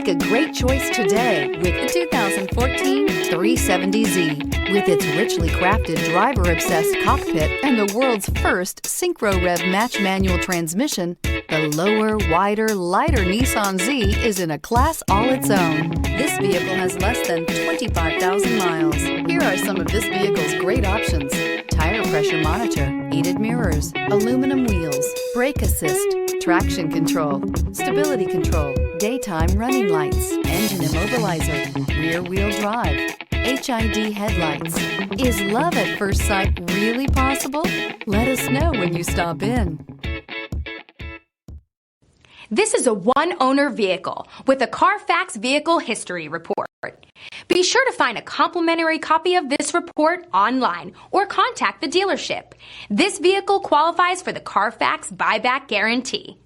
Make a great choice today with the 2014 370Z. With its richly crafted, driver-obsessed cockpit and the world's first Synchro-Rev match manual transmission, the lower, wider, lighter Nissan Z is in a class all its own. This vehicle has less than 25,000 miles. Here are some of this vehicle's great options: tire pressure monitor, heated mirrors, aluminum wheels, brake assist, traction control, stability control, daytime running lights, engine immobilizer, rear wheel drive, HID headlights. Is love at first sight really possible? Let us know when you stop in. This is a one-owner vehicle with a Carfax Vehicle History Report. Be sure to find a complimentary copy of this report online or contact the dealership. This vehicle qualifies for the Carfax Buyback Guarantee.